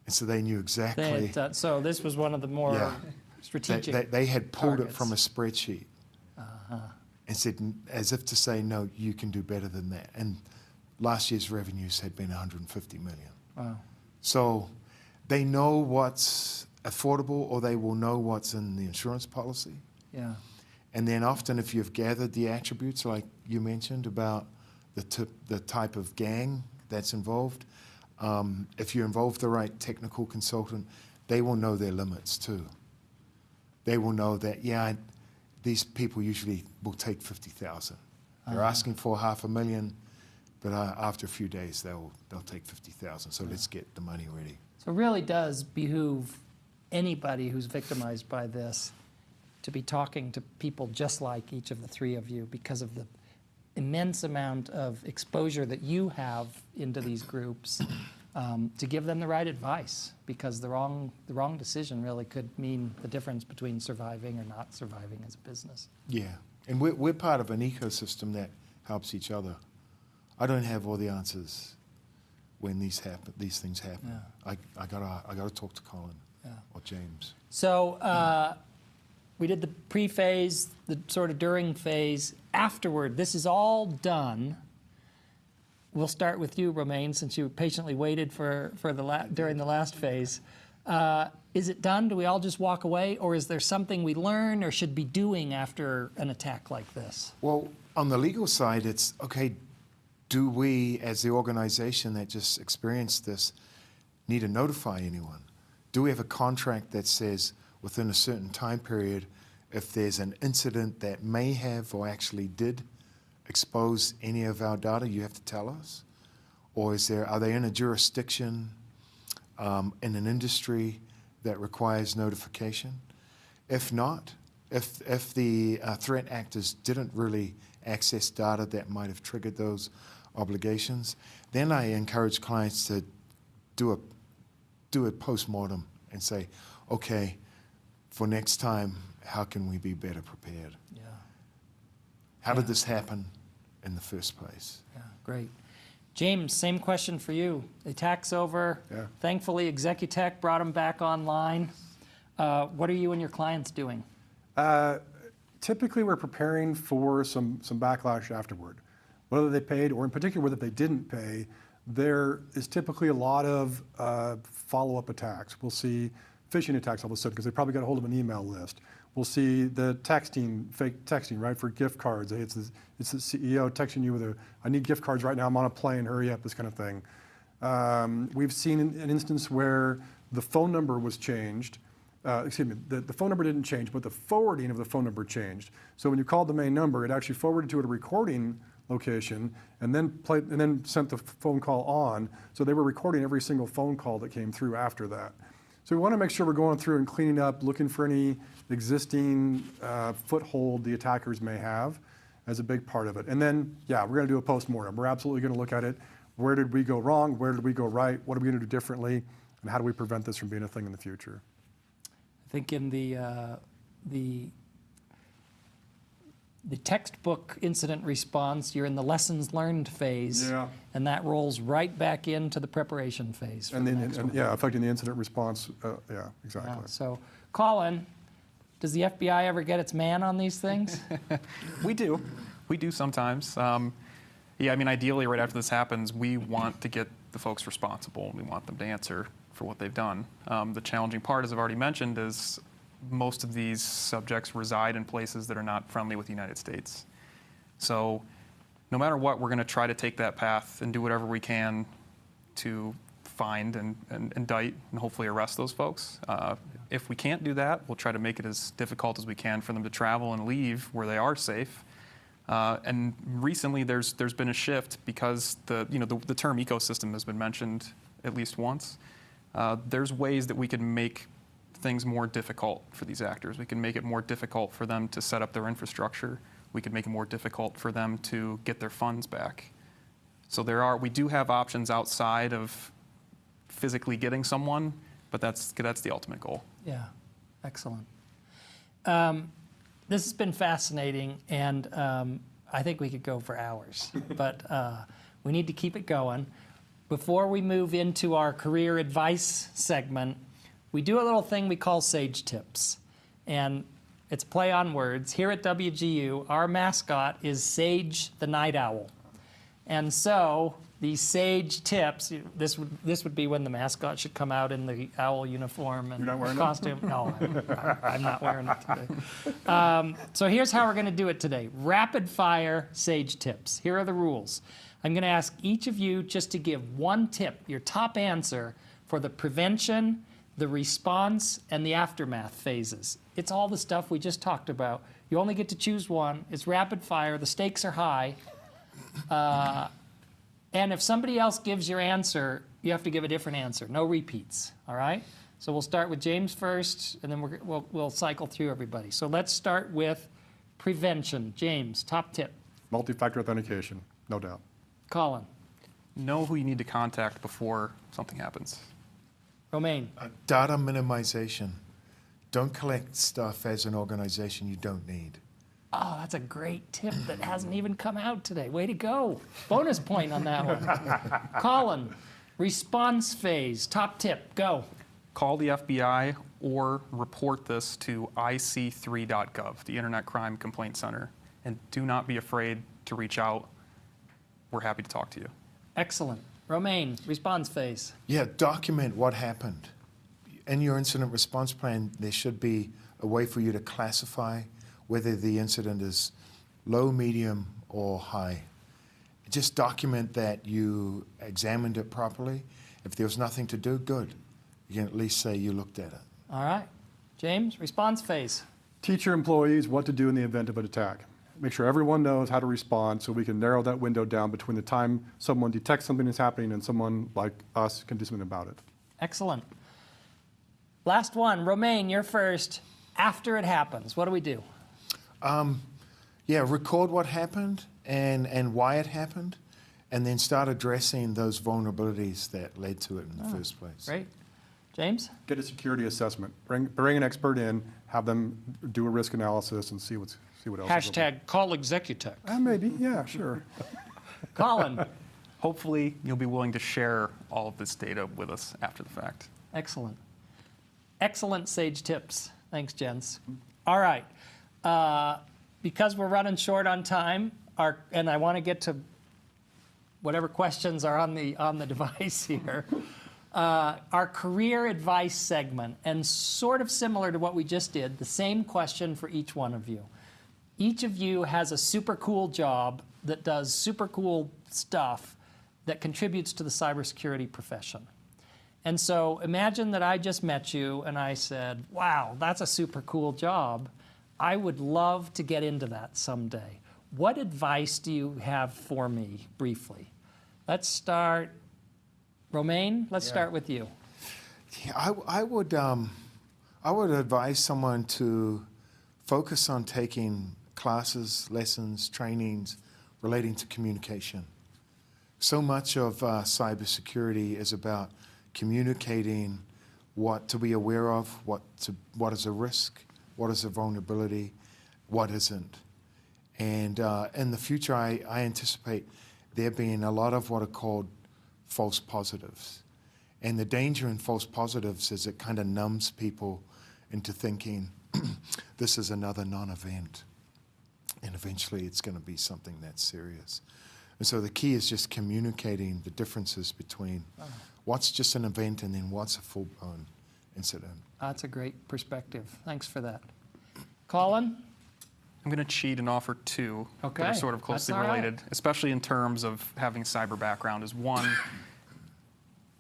And so they knew exactly. So this was one of the more Yeah. strategic. They had pulled targets. it from a spreadsheet and said, as if to say, no, you can do better than that. And last year's revenues had been 150 million. Wow. So they know what's affordable, or they will know what's in the insurance policy. Yeah. And then often if you've gathered the attributes, like you mentioned about the type of gang that's involved, if you involve the right technical consultant, they will know their limits too. They will know that, yeah, these people usually will take 50,000. They're asking for 500,000, but after a few days they'll take 50,000. So let's get the money ready. So it really does behoove anybody who's victimized by this to be talking to people just like each of the three of you, because of the immense amount of exposure that you have into these groups, to give them the right advice, because the wrong decision really could mean the difference between surviving or not surviving as a business. Yeah, and we're part of an ecosystem that helps each other. I don't have all the answers when these things happen. Yeah. I gotta talk to Colin or James. So we did the pre-phase, the sort of during phase. Afterward, this is all done. We'll start with you, Romain, since you patiently waited for during the last phase. Is it done? Do we all just walk away, or is there something we learn or should be doing after an attack like this? Well, on the legal side, it's okay. Do we, as the organization that just experienced this, need to notify anyone? Do we have a contract that says within a certain time period, if there's an incident that may have or actually did expose any of our data, you have to tell us? Or are they in a jurisdiction, in an industry that requires notification? If not, if the threat actors didn't really access data that might have triggered those obligations, then I encourage clients to do a post-mortem and say, okay, for next time, how can we be better prepared? Yeah. How did this happen in the first place? Yeah, great. James, same question for you. The attack's over. Yeah. Thankfully, Executech brought them back online. What are you and your clients doing? Typically, we're preparing for some backlash afterward. Whether they paid, or in particular, whether they didn't pay, there is typically a lot of follow-up attacks. We'll see phishing attacks all of a sudden because they probably got a hold of an email list. We'll see the texting, fake texting, right, for gift cards. Hey, it's the CEO texting you with I need gift cards right now, I'm on a plane, hurry up, this kind of thing. We've seen an instance where the phone number was changed. Excuse me, the phone number didn't change, but the forwarding of the phone number changed. So when you called the main number, it actually forwarded to a recording location and then sent the phone call on. So they were recording every single phone call that came through after that. So we want to make sure we're going through and cleaning up, looking for any existing foothold the attackers may have as a big part of it. And then, yeah, we're going to do a postmortem. We're absolutely going to look at it. Where did we go wrong? Where did we go right? What are we going to do differently? And how do we prevent this from being a thing in the future? I think in the textbook incident response, you're in the lessons learned phase, Yeah. and that rolls right back into the preparation phase. for And the then, next one. yeah, affecting the incident response. Yeah, exactly. Yeah, so, Colin, does the FBI ever get its man on these things? We do. We do sometimes. Yeah, I mean, ideally, right after this happens, we want to get the folks responsible, and we want them to answer for what they've done. The challenging part, as I've already mentioned, is most of these subjects reside in places that are not friendly with the United States. So no matter what, we're going to try to take that path and do whatever we can to find and indict and hopefully arrest those folks. If we can't do that, we'll try to make it as difficult as we can for them to travel and leave where they are safe. And recently, there's been a shift because the term ecosystem has been mentioned at least once. There's ways that we can make things more difficult for these actors. We can make it more difficult for them to set up their infrastructure. We can make it more difficult for them to get their funds back. So we do have options outside of physically getting someone, but that's the ultimate goal. Yeah, excellent. This has been fascinating, and I think we could go for hours, but We need to keep it going. Before we move into our career advice segment, we do a little thing we call Sage Tips. And it's play on words. Here at WGU, our mascot is Sage the Night Owl. And so these Sage Tips, this would be when the mascot should come out in the owl uniform and You're not wearing costume. No, I'm not wearing it today. So here's how we're going to do it today. Rapid fire Sage Tips. Here are the rules. I'm going to ask each of you just to give one tip, your top answer, for the prevention, the response, and the aftermath phases. It's all the stuff we just talked about. You only get to choose one. It's rapid fire. The stakes are high. And if somebody else gives your answer, you have to give a different answer. No repeats, all right? So we'll start with James first, and then we'll cycle through everybody. So let's start with prevention. James, top tip. Multi-factor authentication, no doubt. Colin. Know who you need to contact before something happens. Romaine. Data minimization. Don't collect stuff as an organization you don't need. Oh, that's a great tip that hasn't even come out today. Way to go. Bonus point on that one. Colin, response phase, top tip, go. Call the FBI or report this to ic3.gov, the Internet Crime Complaint Center, and do not be afraid to reach out. We're happy to talk to you. Excellent. Romaine, response phase. Yeah, document what happened. In your incident response plan, there should be a way for you to classify whether the incident is low, medium, or high. Just document that you examined it properly. If there was nothing to do, good. You can at least say you looked at it. All right. James, response phase. Teach your employees what to do in the event of an attack. Make sure everyone knows how to respond so we can narrow that window down between the time someone detects something is happening and someone like us can do something about it. Excellent. Last one. Romaine, you're first. After it happens, what do we do? Yeah, record what happened and why it happened, and then start addressing those vulnerabilities that led to it in the first place. Great. James? Get a security assessment. Bring an expert in, have them do a risk analysis and see what else. Hashtag call Executech. Maybe, yeah, sure. Colin? Hopefully, you'll be willing to share all of this data with us after the fact. Excellent. Excellent Sage tips. Thanks, gents. All right. Because we're running short on time, and I want to get to whatever questions are on the device here, our career advice segment, and sort of similar to what we just did, the same question for each one of you. Each of you has a super cool job that does super cool stuff that contributes to the cybersecurity profession. And so imagine that I just met you and I said, wow, that's a super cool job. I would love to get into that someday. What advice do you have for me, briefly? Let's start, Romaine, let's start with you. Yeah, I would advise someone to focus on taking classes, lessons, trainings relating to communication. So much of cybersecurity is about communicating what to be aware of, what is a risk, what is a vulnerability, what isn't. And in the future, I anticipate there being a lot of what are called false positives. And the danger in false positives is it kind of numbs people into thinking this is another non-event. And eventually it's going to be something that's serious. And so the key is just communicating the differences between what's just an event and then what's a full-blown incident. That's a great perspective. Thanks for that. Colin? I'm going to cheat and offer two that Okay, are sort of closely that's all right. related, especially in terms of having cyber background. Is one,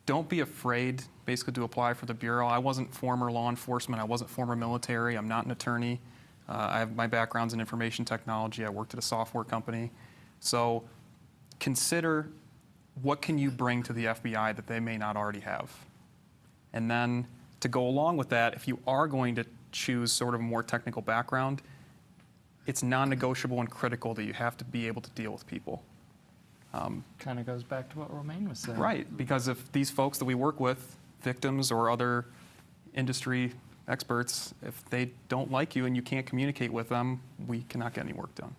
don't be afraid basically to apply for the Bureau. I wasn't former law enforcement. I wasn't former military. I'm not an attorney. I have my background's in information technology. I worked at a software company. So consider what can you bring to the FBI that they may not already have. And then to go along with that, if you are going to choose sort of a more technical background, it's non-negotiable and critical that you have to be able to deal with people. Kind of goes back to what Romaine was saying. Right, because if these folks that we work with, victims or other industry experts, if they don't like you and you can't communicate with them, we cannot get any work done.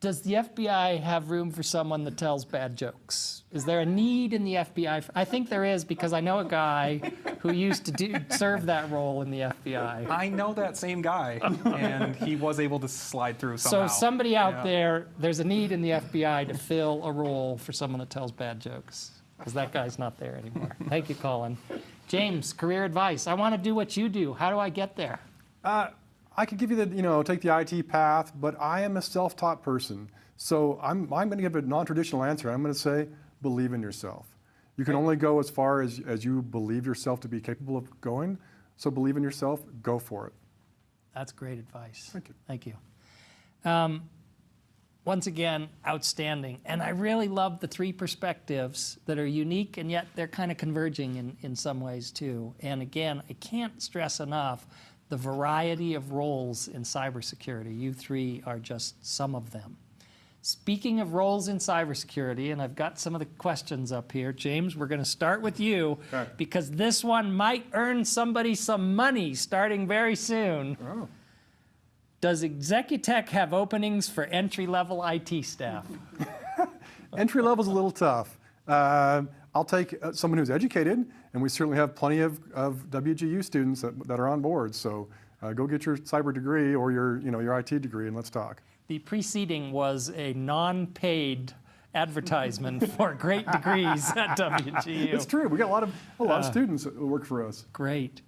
Does the FBI have room for someone that tells bad jokes? Is there a need in the FBI? I think there is, because I know a guy who used to serve that role in the FBI. I know that same guy, and he was able to slide through somehow. So somebody out there, there's a need in the FBI to fill a role for someone that tells bad jokes, because that guy's not there anymore. Thank you, Colin. James, career advice. I want to do what you do. How do I get there? I could give you the, take the IT path, but I am a self-taught person. So I'm going to give a non-traditional answer. I'm going to say, believe in yourself. You can only go as far as you believe yourself to be capable of going. So believe in yourself, go for it. That's great advice. Thank you. Thank you. Once again, outstanding. And I really love the three perspectives that are unique, and yet they're kind of converging in some ways too. And again, I can't stress enough the variety of roles in cybersecurity. You three are just some of them. Speaking of roles in cybersecurity, and I've got some of the questions up here. James, we're going to start with you, because this one might earn somebody some money starting very soon. Oh. Does Executech have openings for entry-level IT staff? Entry level is a little tough. I'll take someone who's educated, and we certainly have plenty of WGU students that are on board. So go get your cyber degree or your IT degree, and let's talk. The preceding was a non-paid advertisement for great degrees at WGU. It's true. We got a lot of students that work for us. Great.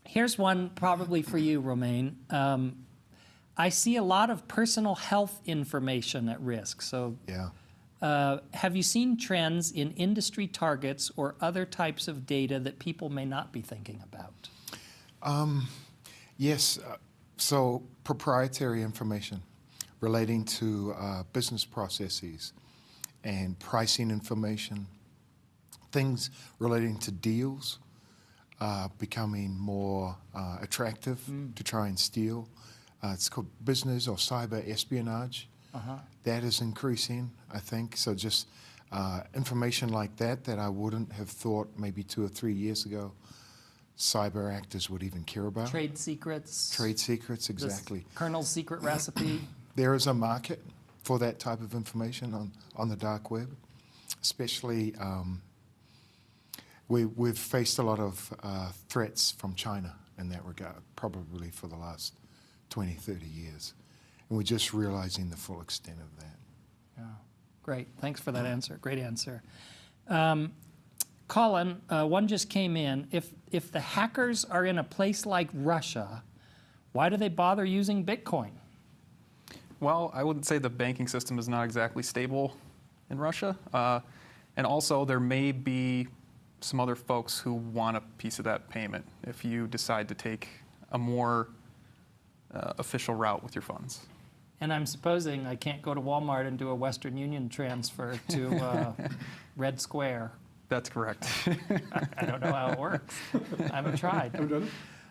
Here's one probably for you, Romain. I see a lot of personal health information at risk. So, have you seen trends in industry targets or other types of data that people may not be thinking about? Yes. So proprietary information relating to business processes and pricing information, things relating to deals becoming more attractive to try and steal. It's called business or cyber espionage. That is increasing, I think. So just information like that I wouldn't have thought maybe 2 or 3 years ago cyber actors would even care about. Trade secrets. Trade secrets, exactly. This Colonel's secret recipe. There is a market for that type of information on the dark web, especially we've faced a lot of threats from China in that regard, probably for the last 20, 30 years. And we're just realizing the full extent of that. Yeah, great. Thanks for that answer. Great answer. Colin, one just came in. If the hackers are in a place like Russia, why do they bother using Bitcoin? Well, I would say the banking system is not exactly stable in Russia. And also, there may be some other folks who want a piece of that payment if you decide to take a more official route with your funds. And I'm supposing I can't go to Walmart and do a Western Union transfer to Red Square. That's correct. I don't know how it works. I haven't tried.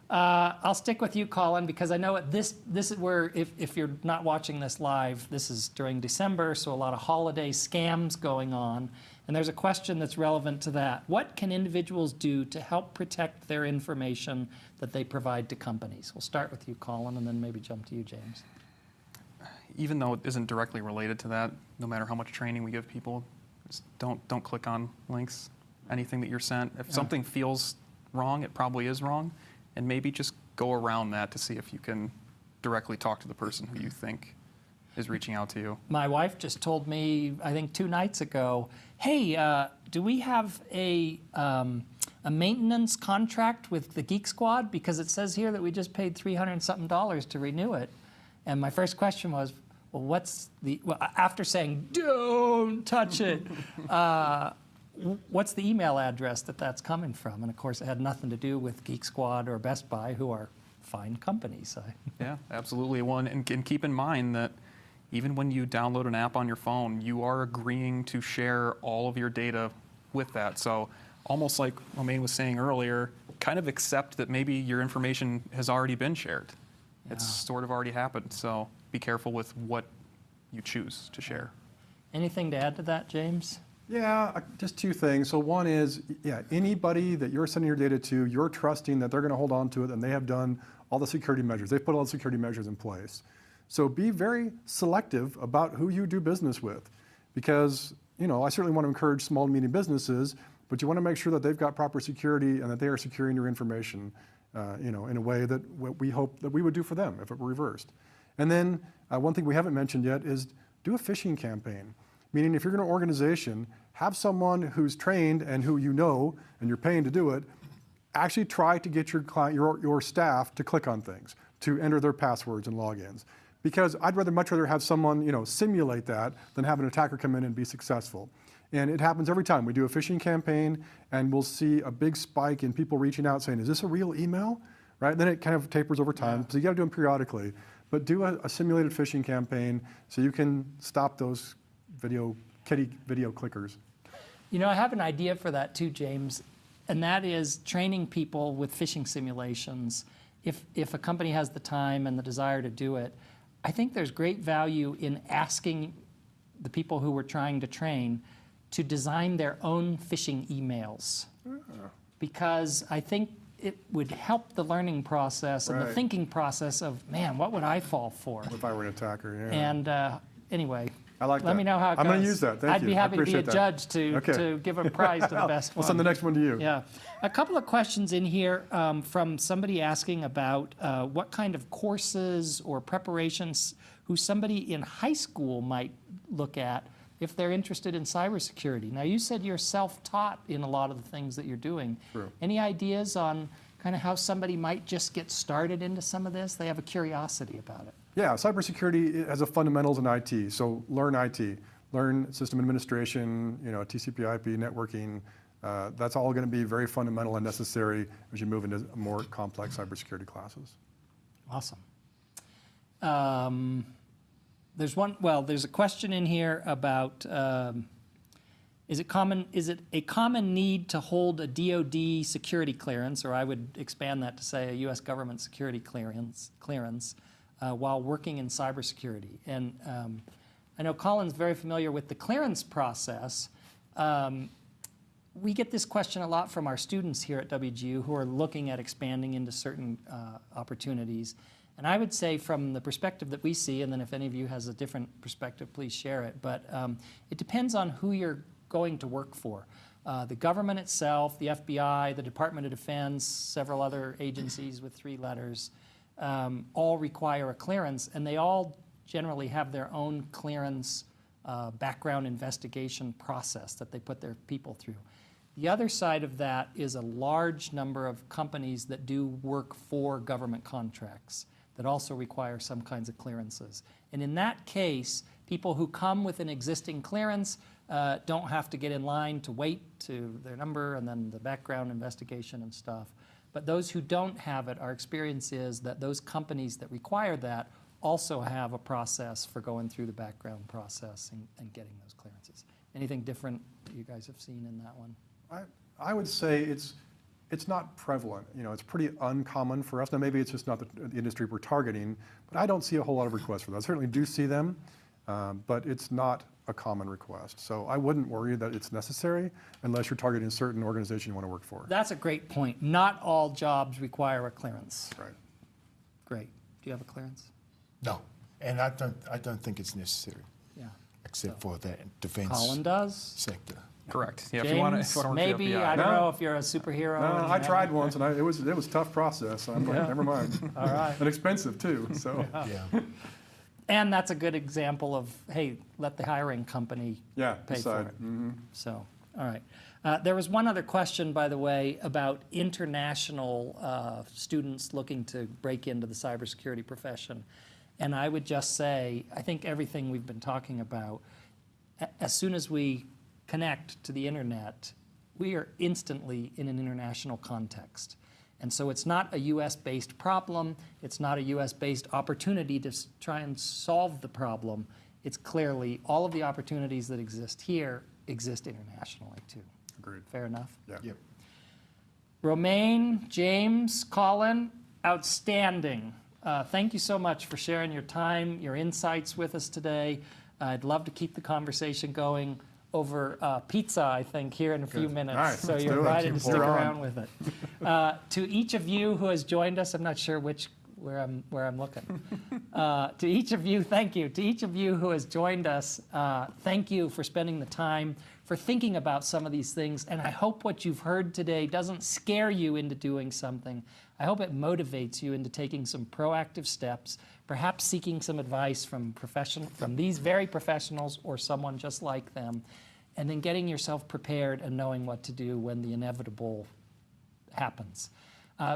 I'll stick with you, Colin, because I know this is where, if you're not watching this live, this is during December, so a lot of holiday scams going on. And there's a question that's relevant to that. What can individuals do to help protect their information that they provide to companies? We'll start with you, Colin, and then maybe jump to you, James. Even though it isn't directly related to that, no matter how much training we give people, just don't click on links, anything that you're sent. If something feels wrong, it probably is wrong. And maybe just go around that to see if you can directly talk to the person who you think is reaching out to you. My wife just told me, I think 2 nights ago, hey, do we have a maintenance contract with the Geek Squad? Because it says here that we just paid $300 and something to renew it. And my first question was, well, after saying, don't touch it, what's the email address that's coming from? And of course, it had nothing to do with Geek Squad or Best Buy, who are fine companies. Yeah, absolutely. One, and keep in mind that even when you download an app on your phone, you are agreeing to share all of your data with that. So almost like Romain was saying earlier, kind of accept that maybe your information has already been shared. Yeah. It's sort of already happened. So be careful with what you choose to share. Anything to add to that, James? Yeah, just 2 things. So one is, anybody that you're sending your data to, you're trusting that they're going to hold on to it, and they have done all the security measures. They've put all the security measures in place. So be very selective about who you do business with, because I certainly want to encourage small and medium businesses, but you want to make sure that they've got proper security and that they are securing your information, in a way that we hope that we would do for them if it were reversed. And then one thing we haven't mentioned yet is do a phishing campaign. Meaning, if you're in an organization, have someone who's trained and who and you're paying to do it, actually try to get your client, your staff to click on things, to enter their passwords and logins. Because I'd much rather have someone, simulate that than have an attacker come in and be successful. And it happens every time. We do a phishing campaign, and we'll see a big spike in people reaching out saying, is this a real email? Right? Then it kind of tapers over time, so you got to do them periodically. But do a simulated phishing campaign so you can stop those kitty video clickers. I have an idea for that too, James, and that is training people with phishing simulations. If a company has the time and the desire to do it, I think there's great value in asking the people who we're trying to train to design their own phishing emails. Because I think it would help the learning process and the thinking process of, man, what would I fall for? If I were an attacker, yeah. And anyway, I like let me know how it goes. I'm going to use that. Thank I'd you. be happy to be a that. judge to give a prize to the best one. We'll send the next one to you. Yeah. A couple of questions in here from somebody asking about what kind of courses or preparations who somebody in high school might look at if they're interested in cybersecurity. Now, you said you're self-taught in a lot of the things that you're doing. True. Any ideas on kind of how somebody might just get started into some of this? They have a curiosity about it. Yeah, cybersecurity has a fundamentals in IT. So learn IT, learn system administration, TCP/IP, networking. That's all going to be very fundamental and necessary as you move into more complex cybersecurity classes. Awesome. There's a question in here about is it a common need to hold a DoD security clearance, or I would expand that to say a U.S. government security clearance while working in cybersecurity? And I know Colin's very familiar with the clearance process. We get this question a lot from our students here at WGU who are looking at expanding into certain opportunities. And I would say from the perspective that we see, and then if any of you has a different perspective, please share it, but it depends on who you're going to work for. The government itself, the FBI, the Department of Defense, several other agencies with 3 letters, all require a clearance, and they all generally have their own clearance background investigation process that they put their people through. The other side of that is a large number of companies that do work for government contracts that also require some kinds of clearances. And in that case, people who come with an existing clearance don't have to get in line to wait to their number and then the background investigation and stuff. But those who don't have it, our experience is that those companies that require that also have a process for going through the background process and getting those clearances. Anything different that you guys have seen in that one? I would say it's not prevalent. It's pretty uncommon for us. Now, maybe it's just not the industry we're targeting, but I don't see a whole lot of requests for that. I certainly do see them, but it's not a common request. So I wouldn't worry that it's necessary unless you're targeting a certain organization you want to work for. That's a great point. Not all jobs require a clearance. Right. Great. Do you have a clearance? No, and I don't think it's necessary, Yeah. except for that defense Colin does. sector. Correct. Yeah, James, if you want to maybe, I don't know if you're a superhero. No, I tried once, and it was a tough process. So I'm like, never mind. All right. And expensive too. So Yeah. And that's a good example of, hey, let the hiring company pay decide. for it. So, all right. There was one other question, by the way, about international students looking to break into the cybersecurity profession. And I would just say, I think everything we've been talking about, as soon as we connect to the internet, we are instantly in an international context. And so it's not a US-based problem, it's not a US-based opportunity to try and solve the problem. It's clearly all of the opportunities that exist here exist internationally too. Agreed. Fair enough? Yeah. Yep. Romaine, James, Colin, outstanding. Thank you so much for sharing your time, your insights with us today. I'd love to keep the conversation going over pizza, I think, here in a few minutes. All right, so let's you're do it. invited to stick Pour on. around with it. To each of you who has joined us, I'm not sure which where I'm looking. To each of you, thank you. To each of you who has joined us, thank you for spending the time, for thinking about some of these things. And I hope what you've heard today doesn't scare you into doing something. I hope it motivates you into taking some proactive steps, perhaps seeking some advice from these very professionals or someone just like them, and then getting yourself prepared and knowing what to do when the inevitable happens.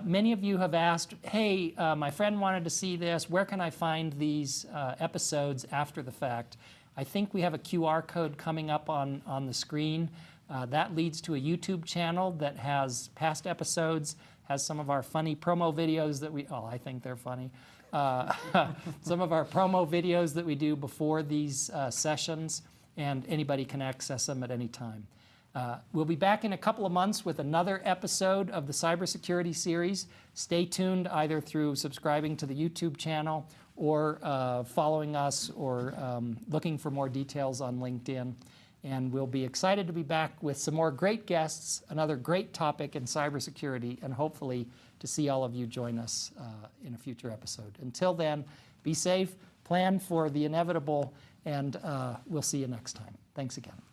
Many of you have asked, hey, my friend wanted to see this. Where can I find these episodes after the fact? I think we have a QR code coming up on the screen. That leads to a YouTube channel that has past episodes, has some of our funny promo videos that I think they're funny. Some of our promo videos that we do before these sessions, and anybody can access them at any time. We'll be back in a couple of months with another episode of the cybersecurity series. Stay tuned either through subscribing to the YouTube channel or following us or looking for more details on LinkedIn. And we'll be excited to be back with some more great guests, another great topic in cybersecurity, and hopefully to see all of you join us in a future episode. Until then, be safe, plan for the inevitable, and we'll see you next time. Thanks again.